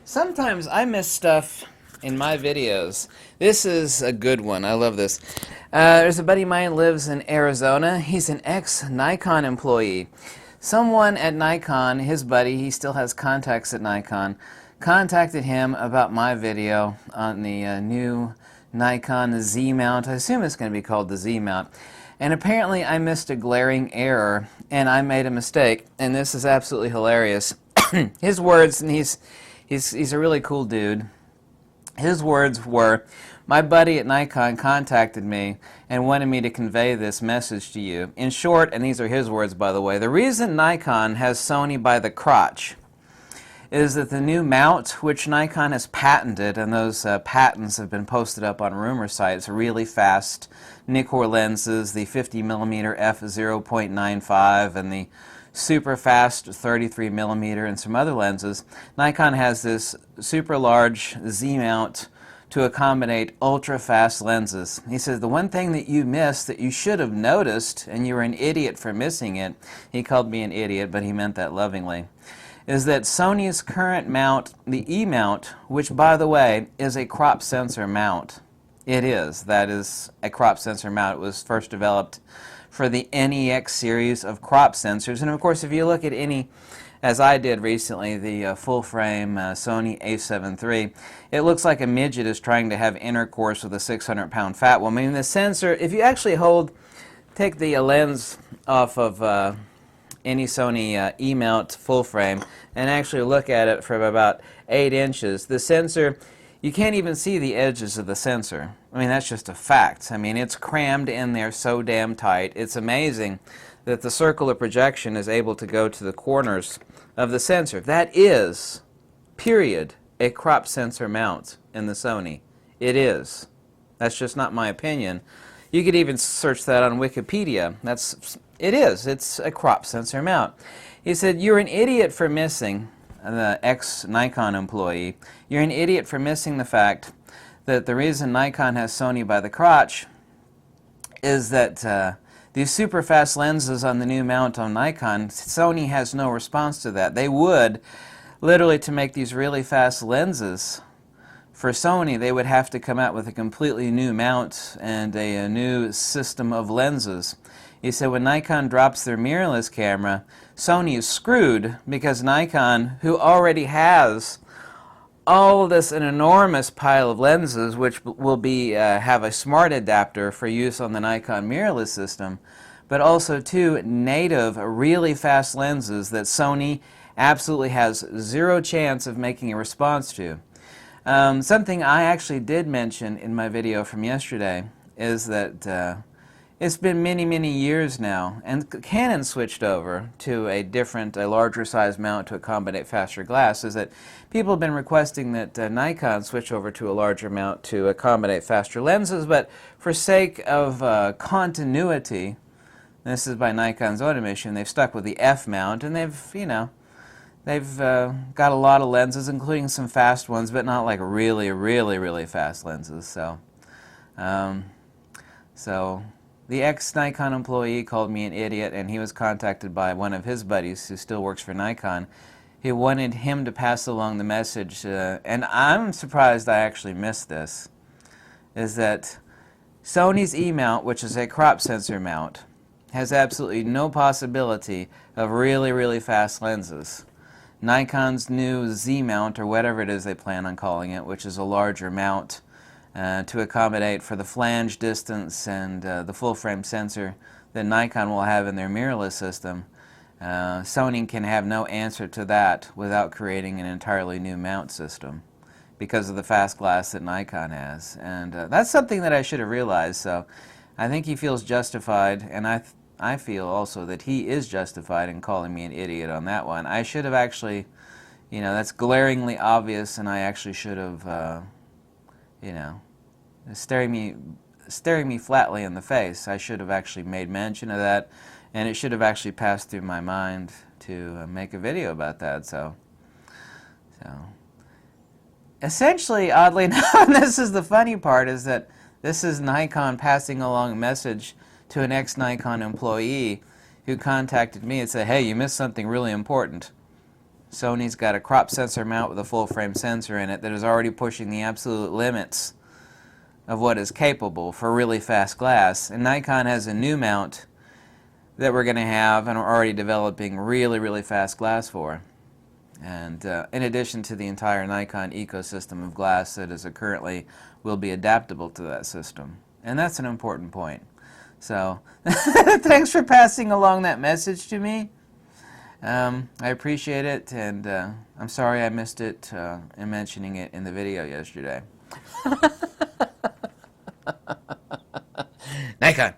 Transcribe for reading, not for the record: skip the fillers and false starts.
Sometimes I miss stuff in my videos. This is a good one. I love this. There's a buddy of mine who lives in Arizona. He's an ex-Nikon employee. Someone at Nikon, his buddy, he still has contacts at Nikon, contacted him about my video on the new Nikon Z mount. I assume it's going to be called the Z mount. And apparently I missed a glaring error and I made a mistake. And this is absolutely hilarious. His words, and he's a really cool dude. His words were, "My buddy at Nikon contacted me and wanted me to convey this message to you. In short," and these are his words by the way, "the reason Nikon has Sony by the crotch is that the new mount, which Nikon has patented, and those patents have been posted up on rumor sites, really fast Nikkor lenses, the 50mm f/0.95 and the super fast 33mm and some other lenses, Nikon has this super large Z mount to accommodate ultra fast lenses." He says the one thing that you missed that you should have noticed, and you were an idiot for missing it, he called me an idiot but he meant that lovingly, is that Sony's current mount, the E mount, which by the way is a crop sensor mount. It is. That is a crop sensor mount. It was first developed for the NEX series of crop sensors. And of course, if you look at any, as I did recently, the full-frame Sony a7 III, it looks like a midget is trying to have intercourse with a 600-pound fat woman. I mean, the sensor, if you actually take the lens off of any Sony E-mount full-frame and actually look at it from about 8 inches, the sensor, you can't even see the edges of the sensor. I mean, that's just a fact. I mean, it's crammed in there so damn tight. It's amazing that the circle of projection is able to go to the corners of the sensor. That is, period, a crop sensor mount in the Sony. It is. That's just not my opinion. You could even search that on Wikipedia. It is. It's a crop sensor mount. He said, "You're an idiot for missing," the ex-Nikon employee, "you're an idiot for missing the fact that the reason Nikon has Sony by the crotch is that these super fast lenses on the new mount on Nikon, Sony has no response to that. They would, literally to make these really fast lenses for Sony, they would have to come out with a completely new mount and a new system of lenses." He said when Nikon drops their mirrorless camera, Sony is screwed because Nikon, who already has all of this, an enormous pile of lenses, which will be have a smart adapter for use on the Nikon mirrorless system, but also two native, really fast lenses that Sony absolutely has zero chance of making a response to. Something I actually did mention in my video from yesterday is that it's been many, many years now, and Canon switched over to a larger size mount to accommodate faster glass, is that people have been requesting that Nikon switch over to a larger mount to accommodate faster lenses, but for sake of continuity, this is by Nikon's own admission, they've stuck with the F mount, and they've got a lot of lenses, including some fast ones, but not like really, really, really fast lenses. So the ex-Nikon employee called me an idiot, and he was contacted by one of his buddies who still works for Nikon. He wanted him to pass along the message, and I'm surprised I actually missed this, is that Sony's E-mount, which is a crop sensor mount, has absolutely no possibility of really, really fast lenses. Nikon's new Z mount, or whatever it is they plan on calling it, which is a larger mount to accommodate for the flange distance and the full-frame sensor that Nikon will have in their mirrorless system, Sony can have no answer to that without creating an entirely new mount system because of the fast glass that Nikon has. And that's something that I should have realized, so I think he feels justified, and I feel also that he is justified in calling me an idiot on that one. I should have actually, that's glaringly obvious, and I actually should have, staring me flatly in the face. I should have actually made mention of that, and it should have actually passed through my mind to make a video about that. So essentially, oddly enough, and this is the funny part, is that this is Nikon passing along a message to an ex-Nikon employee who contacted me and said, hey, you missed something really important. Sony's got a crop sensor mount with a full-frame sensor in it that is already pushing the absolute limits of what is capable for really fast glass. And Nikon has a new mount that we're going to have and we're already developing really, really fast glass for. And in addition to the entire Nikon ecosystem of glass that is currently will be adaptable to that system. And that's an important point. So thanks for passing along that message to me. I appreciate it, and I'm sorry I missed it in mentioning it in the video yesterday. Nikon!